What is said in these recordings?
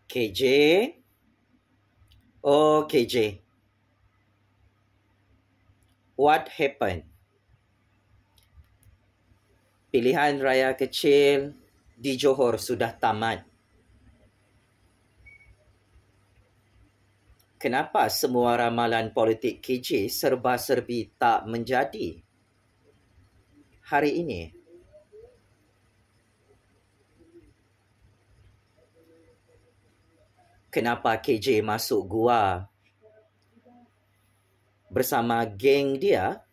KJ? Oh, KJ. What happened? Pilihan raya kecil di Johor sudah tamat. Kenapa semua ramalan politik KJ serba-serbi tak menjadi hari ini? Kenapa KJ masuk gua bersama geng dia?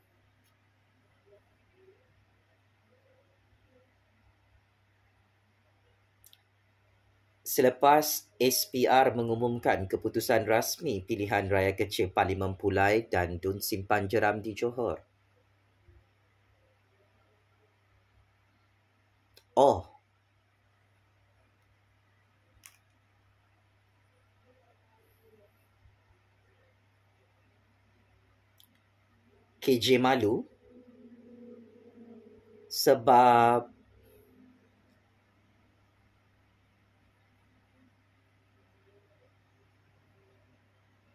Selepas SPR mengumumkan keputusan rasmi pilihan raya kecil Parlimen Pulai dan Dun Simpan Jeram di Johor. Oh, KJ malu sebab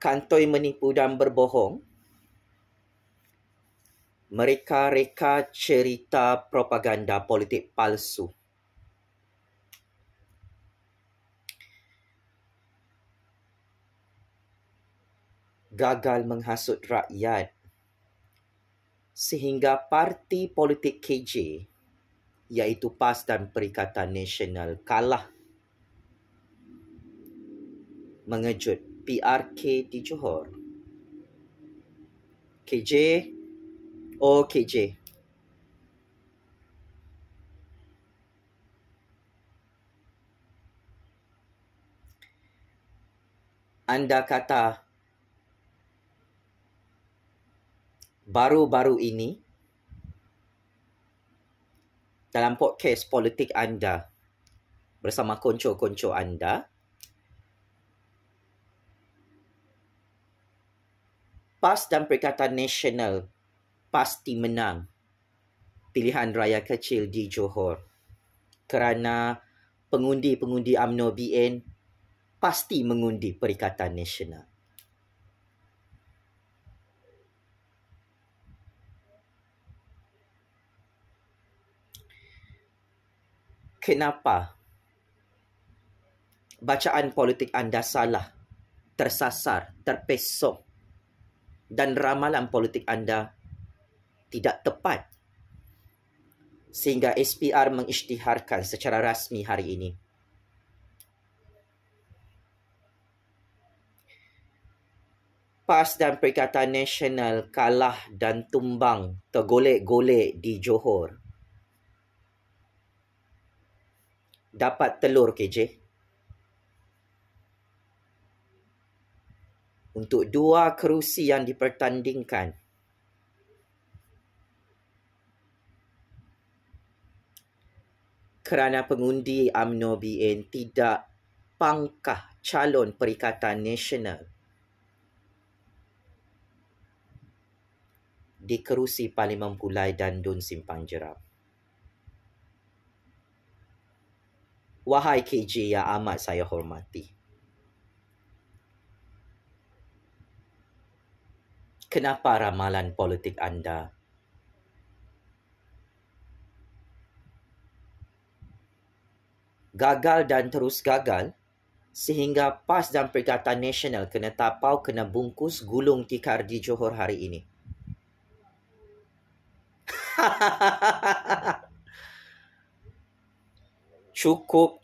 kantoi menipu dan berbohong. Mereka reka cerita propaganda politik palsu. Gagal menghasut rakyat sehingga parti politik KJ iaitu PAS dan Perikatan Nasional kalah mengejut PRK di Johor. KJ? Oh, KJ. Anda kata baru-baru ini dalam podcast politik anda bersama konco-konco anda, PAS dan Perikatan Nasional pasti menang pilihan raya kecil di Johor kerana pengundi-pengundi UMNO BN pasti mengundi Perikatan Nasional. Kenapa bacaan politik anda salah, tersasar, terpesong dan ramalan politik anda tidak tepat sehingga SPR mengisytiharkan secara rasmi hari ini? PAS dan Perikatan Nasional kalah dan tumbang tergolek-golek di Johor. Dapat telur KJ untuk 2 kerusi yang dipertandingkan. Kerana pengundi UMNO BN tidak pangkah calon Perikatan Nasional di kerusi Parlimen Pulai dan Dun Simpang Jeram. Wahai KJ yang amat saya hormati, kenapa ramalan politik anda gagal dan terus gagal sehingga PAS dan Perikatan Nasional kena tapau, kena bungkus, gulung tikar di Johor hari ini? Cukup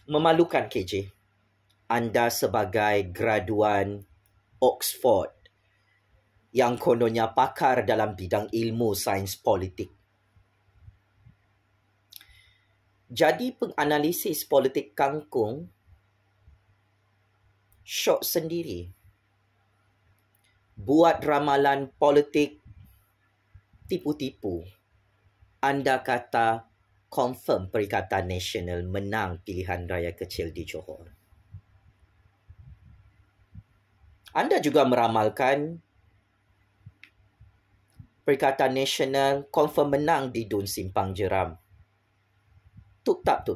memalukan KJ. Anda sebagai graduan Oxford yang kononnya pakar dalam bidang ilmu sains politik. Jadi penganalisis politik kangkung syok sendiri. Buat ramalan politik tipu-tipu. Anda kata confirm Perikatan Nasional menang pilihan raya kecil di Johor. Anda juga meramalkan Perikatan Nasional confirm menang di Dun Simpang Jeram. Tutap.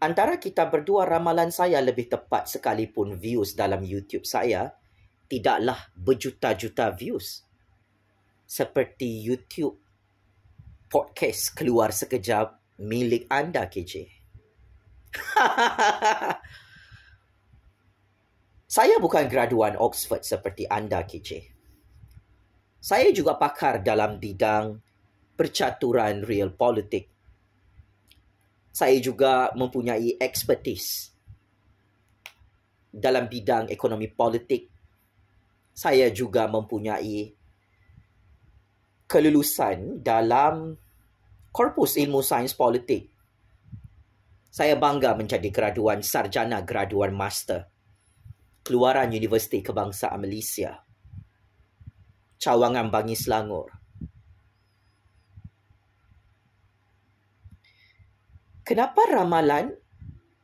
Antara kita berdua, ramalan saya lebih tepat sekalipun views dalam YouTube saya tidaklah berjuta-juta views. Seperti YouTube podcast keluar sekejap milik anda, KJ. Saya bukan graduan Oxford seperti anda, KJ. Saya juga pakar dalam bidang percaturan real politik. Saya juga mempunyai expertise dalam bidang ekonomi politik. Saya juga mempunyai kelulusan dalam korpus ilmu sains politik. Saya bangga menjadi graduan sarjana, graduan master keluaran Universiti Kebangsaan Malaysia, Cawangan Bangi Selangor. Kenapa ramalan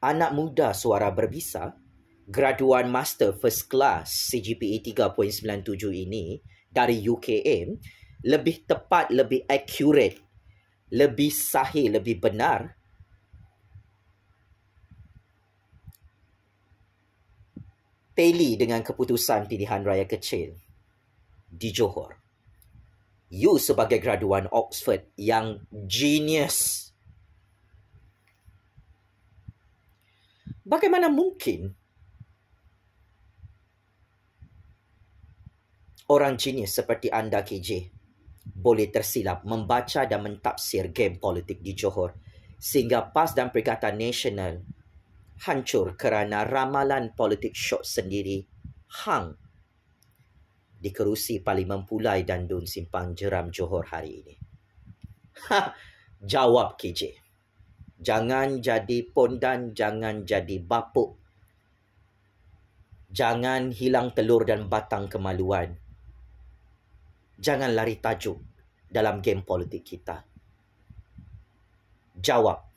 anak muda suara berbisa, graduan master first class CGPA 3.97 ini dari UKM lebih tepat, lebih accurate, lebih sahih, lebih benar tally dengan keputusan pilihan raya kecil di Johor? You sebagai graduan Oxford yang genius, bagaimana mungkin orang genius seperti anda, KJ, boleh tersilap membaca dan mentafsir game politik di Johor sehingga PAS dan Perikatan Nasional hancur kerana ramalan politik syok sendiri hang di kerusi Parlimen Pulai dan Dun Simpang Jeram Johor hari ini? Jawab, KJ. Jangan jadi pondan, jangan jadi bapuk. Jangan hilang telur dan batang kemaluan. Jangan lari tajuk dalam game politik kita. Jawab.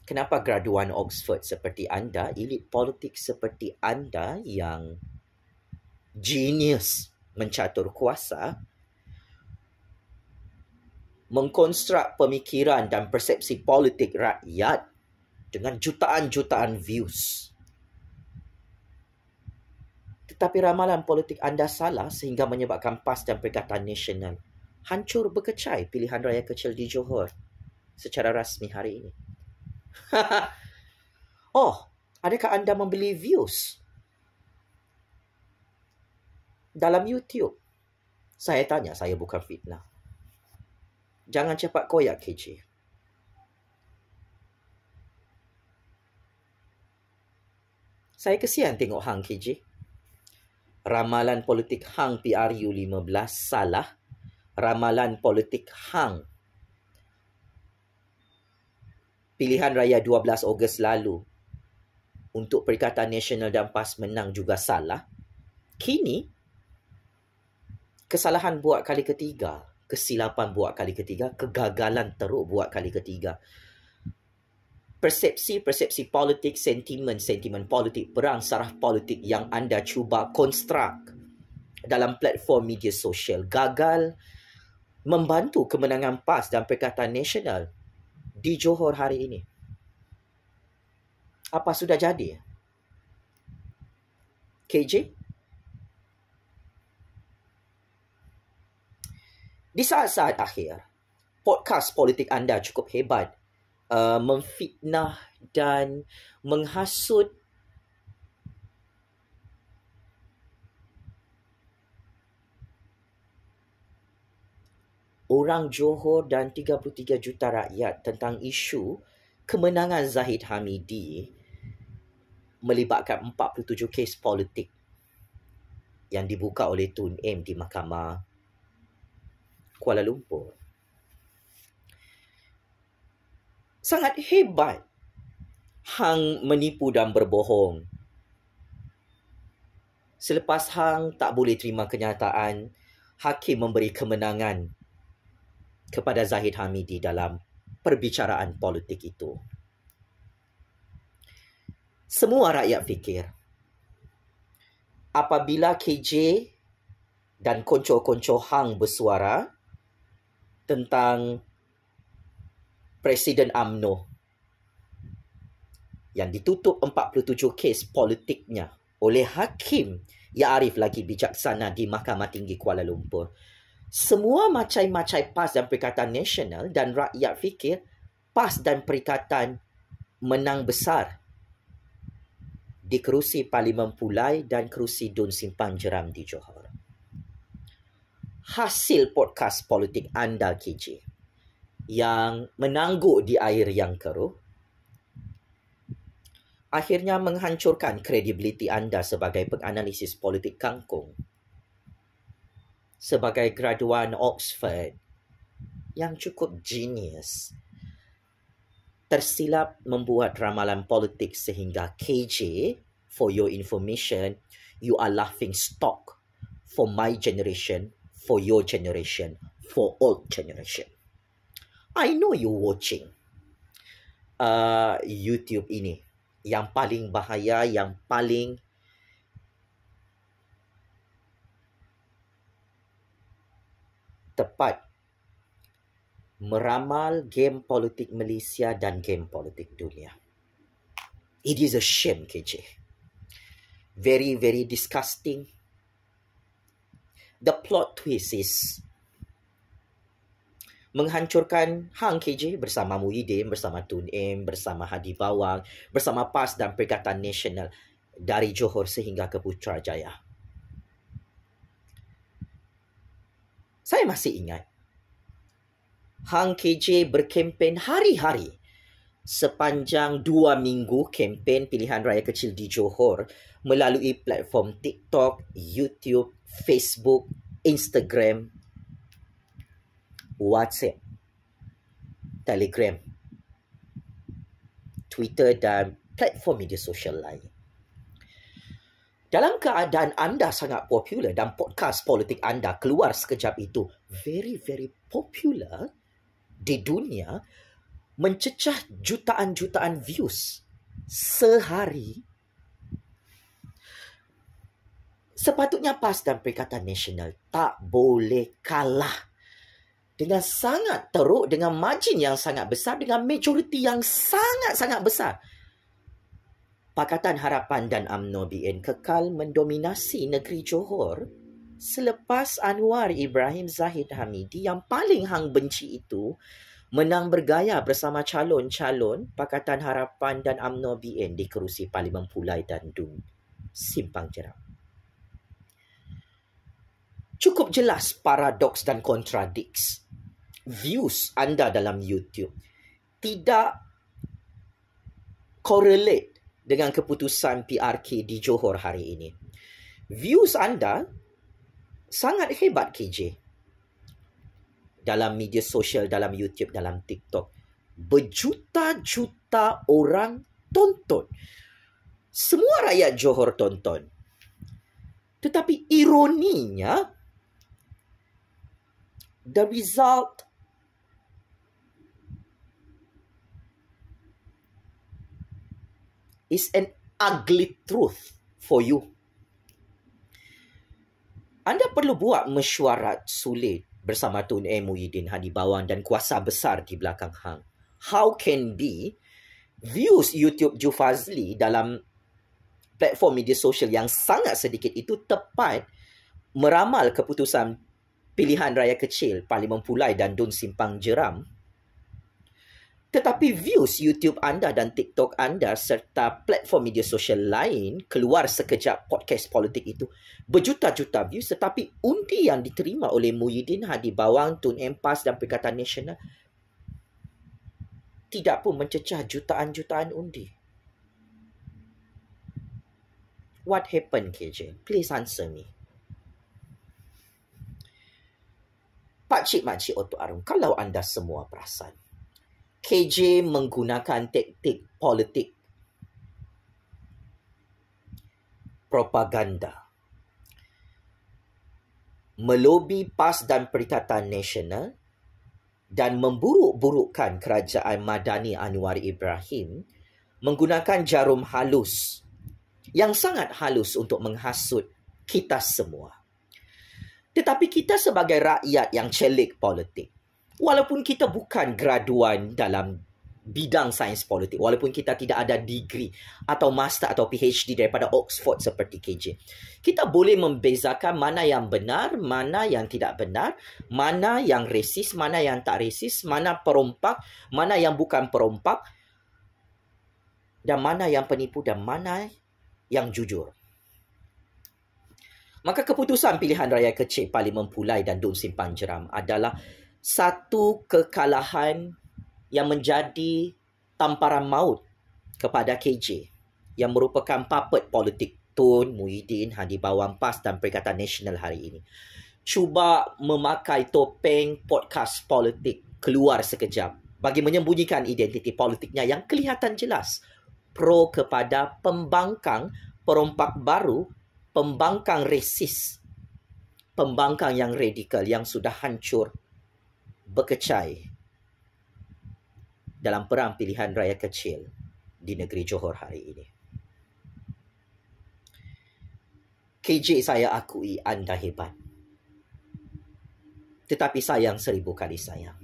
Kenapa graduan Oxford seperti anda, elit politik seperti anda yang genius mencatur kuasa, mengkonstruk pemikiran dan persepsi politik rakyat dengan jutaan-jutaan views, tetapi ramalan politik anda salah sehingga menyebabkan PAS dan Perikatan Nasional hancur berkecai pilihan raya kecil di Johor secara rasmi hari ini. Oh, adakah anda membeli views dalam YouTube? Saya tanya, saya bukan fitnah. Jangan cepat koyak, KJ. Saya kesian tengok hang, KJ. Ramalan politik hang PRU 15 salah. Ramalan politik hang pilihan raya 12 Ogos lalu untuk Perikatan Nasional dan PAS menang juga salah. Kini, kesalahan buat kali ketiga, kesilapan buat kali ketiga, kegagalan teruk buat kali ketiga. Persepsi politik, sentimen politik, perang saraf politik yang anda cuba konstruk dalam platform media sosial gagal membantu kemenangan PAS dan Perikatan Nasional di Johor hari ini. Apa sudah jadi? KJ? Di saat-saat akhir, podcast politik anda cukup hebat, memfitnah dan menghasut orang Johor dan 33 juta rakyat tentang isu kemenangan Zahid Hamidi melibatkan 47 kes politik yang dibuka oleh Tun M di Mahkamah Kuala Lumpur. Sangat hebat hang menipu dan berbohong. Selepas hang tak boleh terima kenyataan hakim memberi kemenangan kepada Zahid Hamidi dalam perbicaraan politik itu. Semua rakyat fikir apabila KJ dan konco-konco hang bersuara tentang Presiden UMNO yang ditutup 47 kes politiknya oleh Hakim Ya Arif lagi bijaksana di Mahkamah Tinggi Kuala Lumpur. Semua macai-macai PAS dan Perikatan Nasional dan rakyat fikir PAS dan Perikatan menang besar di kerusi Parlimen Pulai dan kerusi Dun Simpang Jeram di Johor. Hasil podcast politik anda KJ yang menangguk di air yang keruh akhirnya menghancurkan kredibiliti anda sebagai penganalisis politik kangkung. Sebagai graduan Oxford yang cukup genius, tersilap membuat ramalan politik sehingga KJ, for your information, you are laughing stock for my generation, for your generation, for all generation. I know you watching YouTube ini. Yang paling bahaya, yang paling tepat meramal game politik Malaysia dan game politik dunia. It is a shame, KJ. Very, very disgusting. The plot twist is menghancurkan Hang KJ bersama Muhyiddin, bersama Tun M, bersama Hadi Bawang, bersama PAS dan Perikatan Nasional dari Johor sehingga ke Putrajaya. Saya masih ingat Hang KJ berkempen hari-hari sepanjang 2 minggu kempen pilihan raya kecil di Johor melalui platform TikTok, YouTube, Facebook, Instagram, WhatsApp, Telegram, Twitter dan platform media sosial lain. Dalam keadaan anda sangat popular dan podcast politik anda keluar sekejap itu very, very popular di dunia, mencecah jutaan-jutaan views sehari, sepatutnya PAS dan Perikatan Nasional tak boleh kalah dengan sangat teruk, dengan margin yang sangat besar, dengan majoriti yang sangat-sangat besar. Pakatan Harapan dan UMNO BN kekal mendominasi negeri Johor selepas Anwar Ibrahim Zahid Hamidi yang paling hang benci itu menang bergaya bersama calon-calon Pakatan Harapan dan UMNO BN di kerusi Parlimen Pulai dan Dun Simpang Jeram. Cukup jelas paradoks dan kontradiks views anda dalam YouTube tidak correlate dengan keputusan PRK di Johor hari ini. Views anda sangat hebat KJ. Dalam media sosial, dalam YouTube, dalam TikTok. Berjuta-juta orang tonton. Semua rakyat Johor tonton. Tetapi ironinya, the result is an ugly truth for you. Anda perlu buat mesyuarat sulit bersama Tun M, Muhyiddin, Hadi Bawang dan kuasa besar di belakang hang. How can be views YouTube Ju Fazli dalam platform media sosial yang sangat sedikit itu tepat meramal keputusan pilihan raya kecil Parlimen Pulai dan Dun Simpang Jeram, tetapi views YouTube anda dan TikTok anda serta platform media sosial lain keluar sekejap podcast politik itu berjuta-juta views, tetapi undi yang diterima oleh Muhyiddin, Hadi Bawang, Tun M, PAS dan Perikatan Nasional tidak pun mencecah jutaan-jutaan undi. What happened, KJ? Please answer me. Pakcik-makcik Otok Arum, kalau anda semua perasan, KJ menggunakan taktik politik propaganda melobi PAS dan Perikatan Nasional dan memburuk-burukkan kerajaan Madani Anwar Ibrahim menggunakan jarum halus yang sangat halus untuk menghasut kita semua. Tetapi kita sebagai rakyat yang celik politik, walaupun kita bukan graduan dalam bidang sains politik walaupun kita tidak ada degree atau master atau PhD daripada Oxford seperti KJ. Kita boleh membezakan mana yang benar, mana yang tidak benar, mana yang resis, mana yang tak resis, mana perompak, mana yang bukan perompak, dan mana yang penipu dan mana yang jujur. Maka keputusan pilihan raya kecil Parlimen Pulai dan Dun Simpang Jeram adalah satu kekalahan yang menjadi tamparan maut kepada KJ yang merupakan puppet politik Tun, Muhyiddin, Hadi Bawang PAS dan Perikatan Nasional hari ini. Cuba memakai topeng podcast politik keluar sekejap bagi menyembunyikan identiti politiknya yang kelihatan jelas. Pro kepada pembangkang perompak baru, pembangkang resis, pembangkang yang radikal yang sudah hancur berkecai dalam perang pilihan raya kecil di negeri Johor hari ini. KJ, saya akui anda hebat. Tetapi sayang 1000 kali sayang.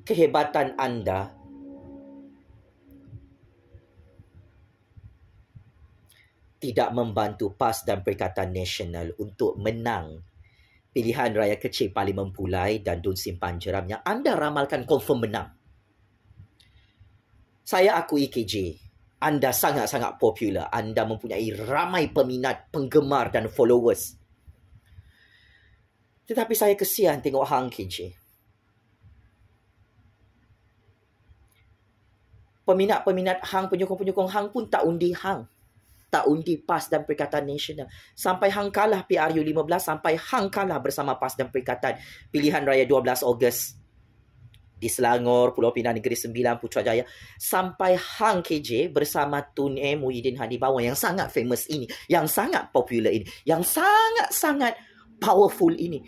Kehebatan anda tidak membantu PAS dan Perikatan Nasional untuk menang pilihan raya kecil Parlimen Pulai dan Dun Simpang Jeram yang anda ramalkan confirm menang. Saya akui KJ, anda sangat-sangat popular. Anda mempunyai ramai peminat, penggemar dan followers. Tetapi saya kesian tengok hang KJ. Peminat-peminat hang, penyokong-penyokong hang pun tak undi hang. Tak undi PAS dan Perikatan Nasional. Sampai hang kalah PRU 15, sampai hang kalah bersama PAS dan Perikatan pilihan raya 12 Ogos di Selangor, Pulau Pinang Negeri Sembilan, Putrajaya. Sampai hang KJ bersama Tun Muhyiddin, Hadi Bawang yang sangat famous ini, yang sangat popular ini, yang sangat-sangat powerful ini,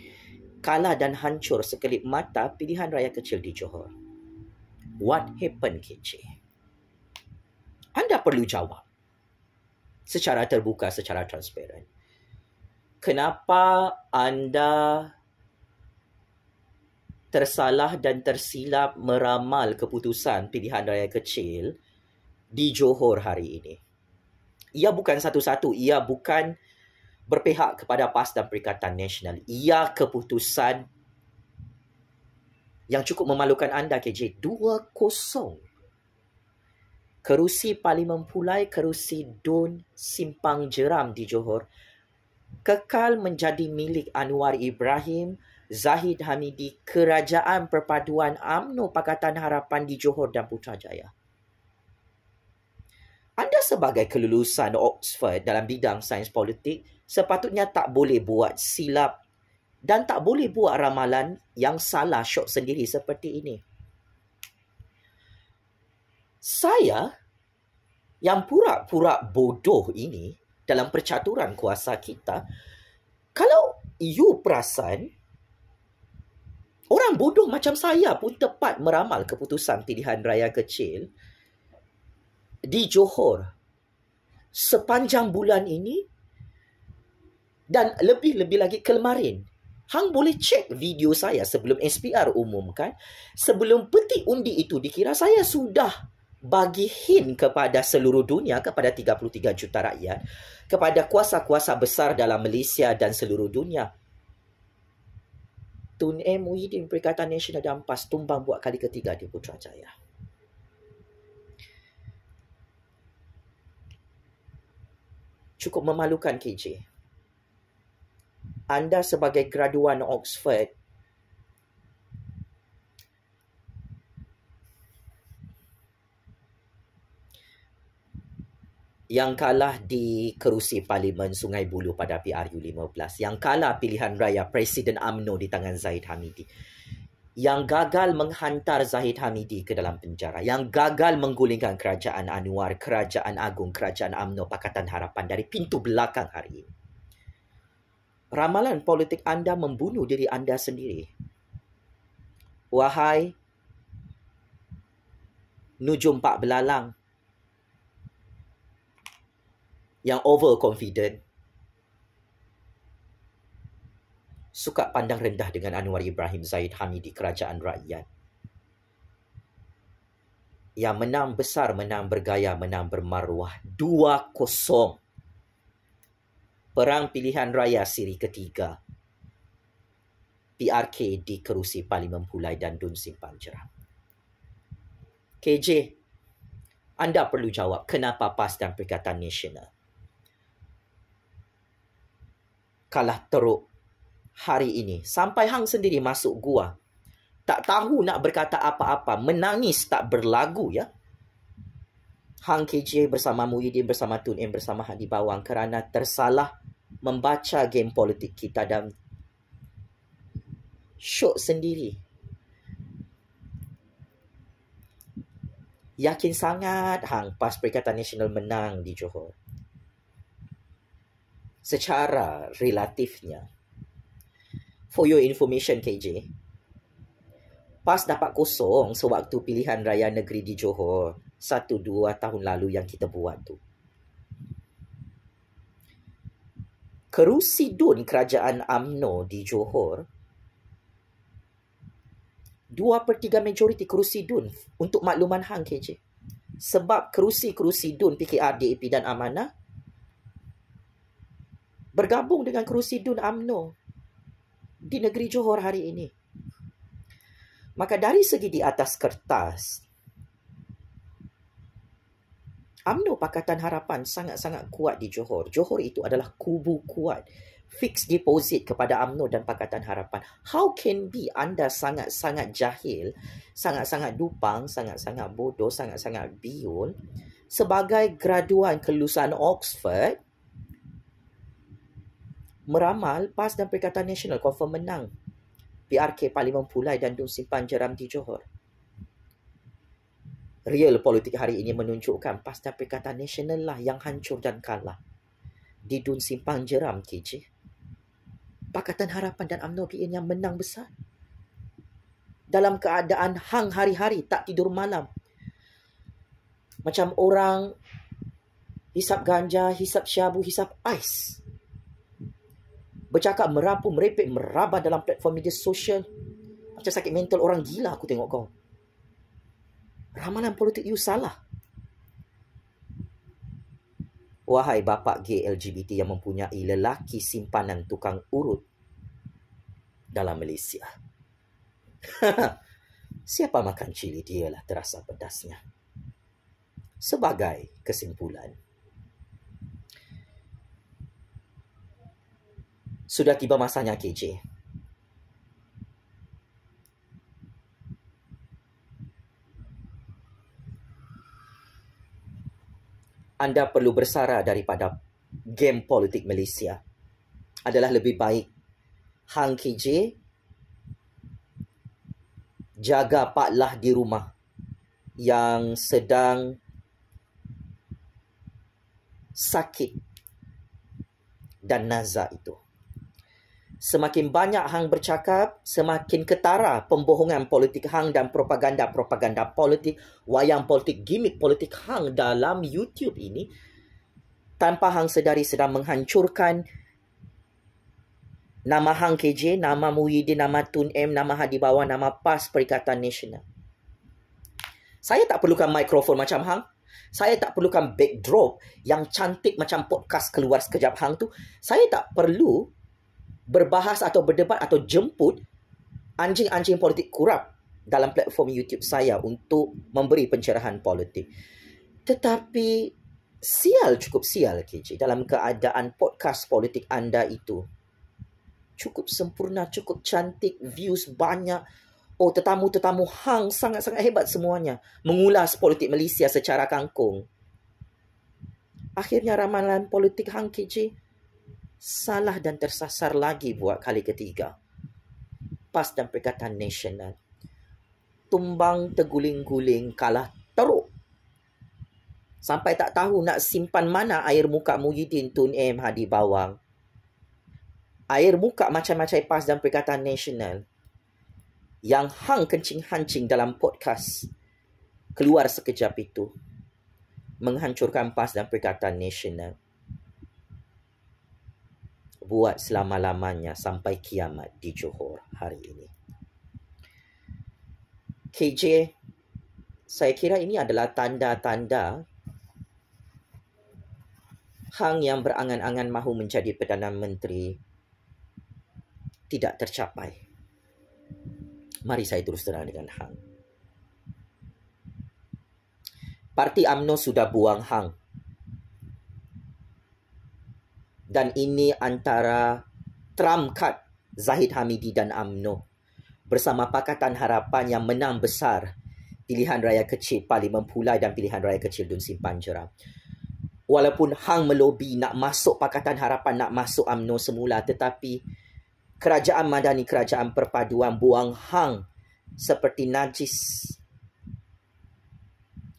kalah dan hancur sekelip mata pilihan raya kecil di Johor. What happened, KJ? Anda perlu jawab secara terbuka, secara transparan. Kenapa anda tersalah dan tersilap meramal keputusan pilihan raya kecil di Johor hari ini? Ia bukan satu-satu, ia bukan berpihak kepada PAS dan Perikatan Nasional. Ia keputusan yang cukup memalukan anda, KJ. 2-0. Kerusi Parlimen Pulai, kerusi Dun Simpang Jeram di Johor kekal menjadi milik Anwar Ibrahim, Zahid Hamidi, Kerajaan Perpaduan UMNO Pakatan Harapan di Johor dan Putrajaya. Anda sebagai kelulusan Oxford dalam bidang sains politik sepatutnya tak boleh buat silap dan tak boleh buat ramalan yang salah syok sendiri seperti ini. Saya yang pura-pura bodoh ini dalam percaturan kuasa kita, kalau you perasan, orang bodoh macam saya pun tepat meramal keputusan pilihan raya kecil di Johor sepanjang bulan ini dan lebih-lebih lagi kemarin. Hang boleh cek video saya sebelum SPR umumkan. Sebelum peti undi itu dikira, saya sudah bagi hint kepada seluruh dunia, kepada 33 juta rakyat, kepada kuasa-kuasa besar dalam Malaysia dan seluruh dunia. Tun Muhyiddin, Perikatan Nasional dan PAS tumbang buat kali ketiga di Putrajaya. Cukup memalukan, KJ. Anda sebagai graduan Oxford yang kalah di kerusi Parlimen Sungai Buloh pada PRU 15, yang kalah pilihan raya Presiden UMNO di tangan Zahid Hamidi, yang gagal menghantar Zahid Hamidi ke dalam penjara, yang gagal menggulingkan Kerajaan Anwar, Kerajaan Agung, Kerajaan UMNO Pakatan Harapan dari pintu belakang hari ini. Ramalan politik anda membunuh diri anda sendiri. Wahai nujum Pak Belalang yang overconfident, suka pandang rendah dengan Anwar Ibrahim, Zahid Hamidi, Kerajaan Rakyat. yang menang besar, menang bergaya, menang bermaruah. 2-0. Perang Pilihan Raya siri ketiga. PRK di kerusi Parlimen Pulai dan Dun Simpang Jeram. KJ, anda perlu jawab kenapa PAS dan Perikatan Nasional kalah teruk hari ini. Sampai hang sendiri masuk gua. Tak tahu nak berkata apa-apa. Menangis tak berlagu ya. Hang KJ bersama Muhyiddin, bersama Tun M, bersama Hadi Bawang kerana tersalah membaca game politik kita dan syok sendiri. Yakin sangat hang PAS Perikatan Nasional menang di Johor. Secara relatifnya. For your information KJ, PAS dapat kosong sewaktu pilihan raya negeri di Johor 1-2 tahun lalu yang kita buat tu. Kerusi DUN Kerajaan UMNO di Johor 2/3 majoriti kerusi DUN untuk makluman hang KJ. Sebab kerusi-kerusi DUN PKR, DAP dan Amanah bergabung dengan kerusi DUN UMNO di negeri Johor hari ini. Maka dari segi di atas kertas, UMNO Pakatan Harapan sangat-sangat kuat di Johor. Johor itu adalah kubu kuat. Fixed deposit kepada UMNO dan Pakatan Harapan. How can be anda sangat-sangat jahil, sangat-sangat dupang, sangat-sangat bodoh, sangat-sangat biol sebagai graduan kelulusan Oxford meramal PAS dan Perikatan Nasional confirm menang PRK Parlimen Pulai dan Dun Simpang Jeram di Johor. Real politik hari ini menunjukkan PAS dan Perikatan Nasional lah yang hancur dan kalah di Dun Simpang Jeram KJ. Pakatan Harapan dan UMNO PN yang menang besar. Dalam keadaan hang hari-hari tak tidur malam. Macam orang hisap ganja, hisap syabu, hisap ais. Bercakap merapu, merepek, merabah dalam platform media sosial. Macam sakit mental orang gila aku tengok kau. Ramalan politik you salah. Wahai bapa gay LGBT yang mempunyai lelaki simpanan tukang urut dalam Malaysia. Siapa makan cili dialah terasa pedasnya. Sebagai kesimpulan, sudah tiba masanya KJ. Anda perlu bersara daripada game politik Malaysia. Adalah lebih baik hang KJ jaga Pak Lah di rumah yang sedang sakit dan nazak itu. Semakin banyak hang bercakap, semakin ketara pembohongan politik hang dan propaganda-propaganda politik, wayang politik, gimmick politik hang dalam YouTube ini, tanpa hang sedari sedang menghancurkan nama hang KJ, nama Muhyiddin, nama Tun M, nama Hadi Bawang, nama PAS Perikatan Nasional. Saya tak perlukan mikrofon macam hang. Saya tak perlukan backdrop yang cantik macam podcast keluar sekejap hang tu. Saya tak perlu berbahas atau berdebat atau jemput anjing-anjing politik kurap dalam platform YouTube saya untuk memberi pencerahan politik. Tetapi sial, cukup sial KJ dalam keadaan podcast politik anda itu cukup sempurna, cukup cantik, views banyak. Oh, tetamu-tetamu hang sangat-sangat hebat semuanya mengulas politik Malaysia secara kangkung. Akhirnya ramalan politik hang KJ salah dan tersasar lagi buat kali ketiga. PAS dan Perikatan Nasional tumbang terguling-guling, kalah teruk. Sampai tak tahu nak simpan mana air muka Muhyiddin, Tun M, Hadi Bawang. Air muka macam-macam PAS dan Perikatan Nasional yang hang kencing-hancing dalam podcast keluar sekejap itu menghancurkan PAS dan Perikatan Nasional. Buat selama-lamanya sampai kiamat di Johor hari ini. KJ, Saya kira ini adalah tanda-tanda Hang yang berangan-angan mahu menjadi Perdana Menteri tidak tercapai. Mari saya terus terang dengan Hang. Parti UMNO sudah buang Hang. Dan ini antara trump card Zahid Hamidi dan UMNO bersama Pakatan Harapan yang menang besar pilihan raya kecil Parlimen Pulai dan pilihan raya kecil Dun Simpan Jeram. Walaupun Hang melobi nak masuk Pakatan Harapan, nak masuk UMNO semula, tetapi kerajaan madani, kerajaan perpaduan buang Hang seperti najis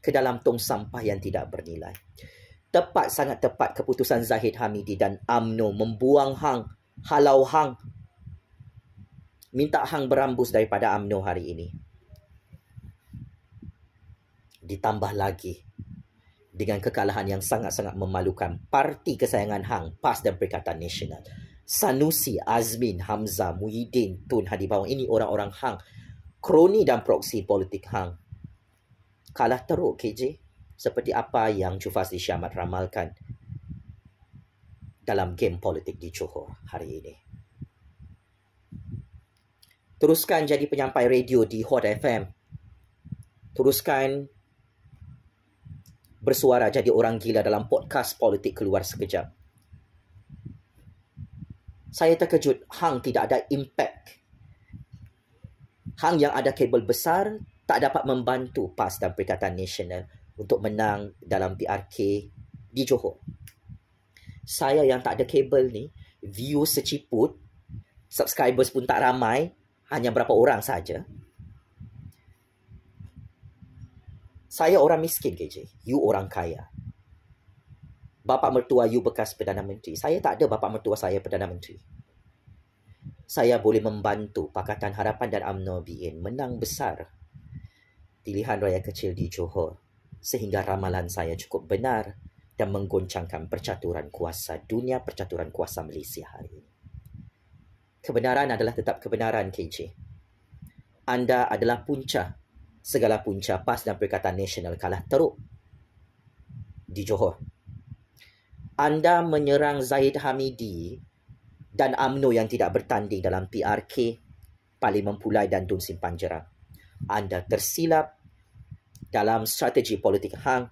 ke dalam tong sampah yang tidak bernilai. Tepat, sangat tepat keputusan Zahid Hamidi dan UMNO membuang Hang, halau Hang, minta Hang berambus daripada UMNO hari ini. Ditambah lagi dengan kekalahan yang sangat-sangat memalukan parti kesayangan Hang, PAS dan Perikatan Nasional. Sanusi, Azmin, Hamzah, Muhyiddin, Tun Hadi Bawang, ini orang-orang Hang, kroni dan proksi politik Hang. Kalah teruk KJ, seperti apa yang Jufazli Syamat ramalkan dalam game politik di Johor hari ini. Teruskan jadi penyampai radio di Hot FM. Teruskan bersuara jadi orang gila dalam podcast politik keluar sekejap. Saya terkejut Hang tidak ada impact. Hang yang ada kabel besar tak dapat membantu PAS dan Perikatan Nasional untuk menang dalam PRK di Johor. Saya yang tak ada kabel ni, view seciput, subscribers pun tak ramai, hanya berapa orang saja. Saya orang miskin KJ, you orang kaya. Bapa mertua you bekas Perdana Menteri. Saya tak ada bapa mertua saya Perdana Menteri. Saya boleh membantu Pakatan Harapan dan UMNO BN menang besar pilihan raya kecil di Johor sehingga ramalan saya cukup benar dan menggoncangkan percaturan kuasa dunia, percaturan kuasa Malaysia hari ini. Kebenaran adalah tetap kebenaran KJ. Anda adalah punca, segala punca PAS dan Perikatan Nasional kalah teruk di Johor. Anda menyerang Zahid Hamidi dan UMNO yang tidak bertanding dalam PRK, Parlimen Pulai dan Dun Simpan Jeram. Anda tersilap dalam strategi politik Hang,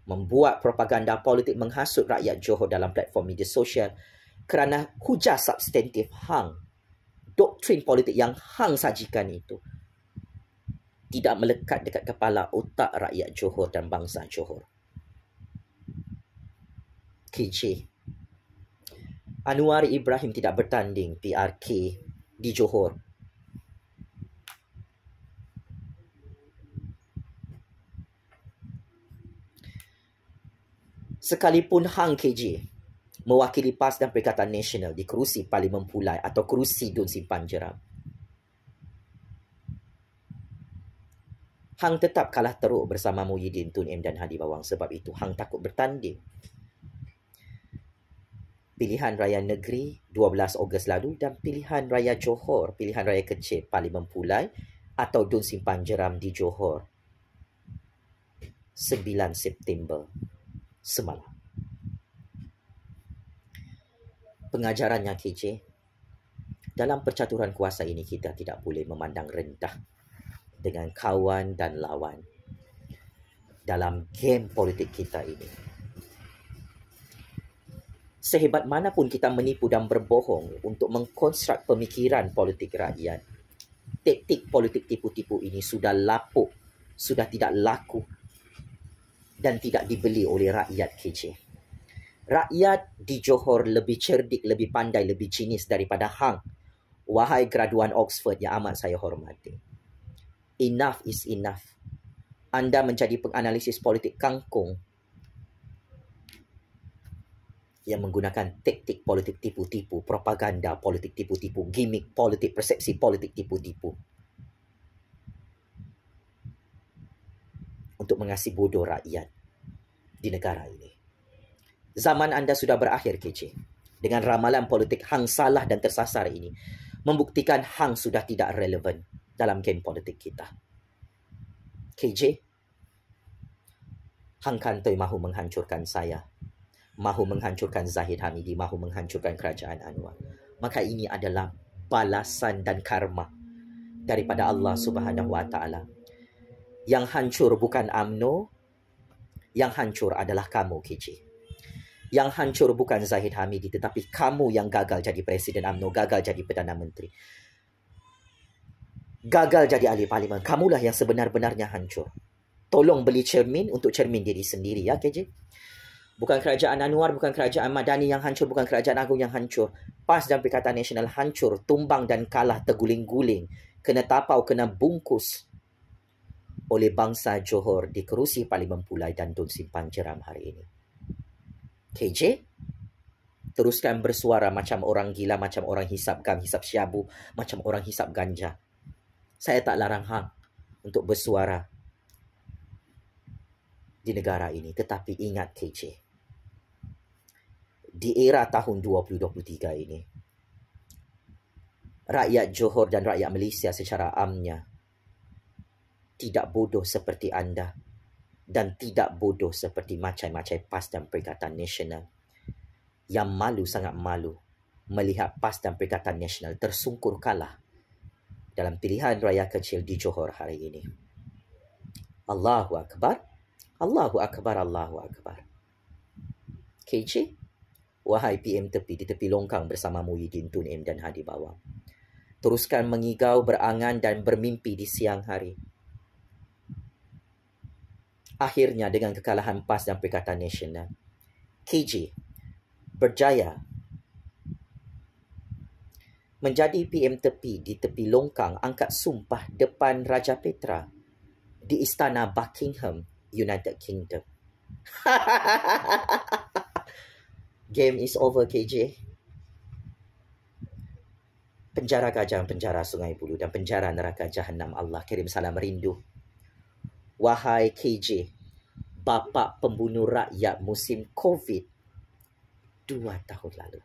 membuat propaganda politik menghasut rakyat Johor dalam platform media sosial kerana hujah substantif Hang, doktrin politik yang Hang sajikan itu tidak melekat dekat kepala otak rakyat Johor dan bangsa Johor. KJ, Anwar Ibrahim tidak bertanding PRK di Johor. Sekalipun Hang KJ mewakili PAS dan Perikatan Nasional di kerusi Parlimen Pulai atau kerusi Dun Simpan Jeram, Hang tetap kalah teruk bersama Muhyiddin, Tun M dan Hadi Bawang. Sebab itu Hang takut bertanding. Pilihan Raya Negeri 12 Ogos lalu dan pilihan Raya Johor, pilihan Raya Kecil Parlimen Pulai atau Dun Simpan Jeram di Johor 9 September semalam. Pengajarannya KJ, dalam percaturan kuasa ini kita tidak boleh memandang rendah dengan kawan dan lawan dalam game politik kita ini. Sehebat manapun kita menipu dan berbohong untuk mengkonstruk pemikiran politik rakyat, taktik politik tipu-tipu ini sudah lapuk, sudah tidak laku dan tidak dibeli oleh rakyat KJ. Rakyat di Johor lebih cerdik, lebih pandai, lebih jinis daripada Hang. Wahai graduan Oxford yang amat saya hormati. Enough is enough. Anda menjadi penganalisis politik kangkung yang menggunakan taktik politik tipu-tipu, propaganda politik tipu-tipu, gimmick politik, persepsi politik tipu-tipu untuk mengasihi bodoh rakyat di negara ini. Zaman anda sudah berakhir KJ. Dengan ramalan politik Hang salah dan tersasar ini, membuktikan Hang sudah tidak relevan dalam game politik kita. KJ, Hang Kantoi mahu menghancurkan saya, mahu menghancurkan Zahid Hamidi, mahu menghancurkan kerajaan Anwar. Maka ini adalah balasan dan karma daripada Allah Subhanahu Wa Taala. Yang hancur bukan UMNO, yang hancur adalah kamu, KJ. Yang hancur bukan Zahid Hamidi, tetapi kamu yang gagal jadi Presiden UMNO, gagal jadi Perdana Menteri, gagal jadi ahli parlimen. Kamulah yang sebenar-benarnya hancur. Tolong beli cermin untuk cermin diri sendiri, ya, KJ. Bukan kerajaan Anwar, bukan kerajaan Madani yang hancur, bukan kerajaan agung yang hancur. PAS dan Perikatan Nasional hancur, tumbang dan kalah, terguling-guling, kena tapau, kena bungkus oleh bangsa Johor di kerusi Parlimen Pulai dan Tun Simpang Jeram hari ini. KJ, teruskan bersuara macam orang gila, macam orang hisap gam, hisap syabu, macam orang hisap ganja. Saya tak larang hang untuk bersuara di negara ini. Tetapi ingat, KJ, di era tahun 2023 ini, rakyat Johor dan rakyat Malaysia secara amnya tidak bodoh seperti anda dan tidak bodoh seperti macam-macam PAS dan Perikatan Nasional yang malu, sangat malu melihat PAS dan Perikatan Nasional tersungkur kalah dalam pilihan raya kecil di Johor hari ini. Allahu Akbar, Allahu Akbar, Allahu Akbar. KJ, wahai PM tepi di tepi longkang bersama Muhyiddin, Tun M dan Hadi Bawang, teruskan mengigau, berangan dan bermimpi di siang hari. Akhirnya dengan kekalahan PAS dan Perikatan Nasional, KJ berjaya menjadi PM tepi di tepi longkang angkat sumpah depan Raja Petra di Istana Buckingham, United Kingdom. Game is over, KJ. Penjara Gajah, penjara Sungai Buloh dan penjara neraka Jahannam. Allah kirim salam rindu. Wahai KJ, bapa pembunuh rakyat musim COVID 2 tahun lalu.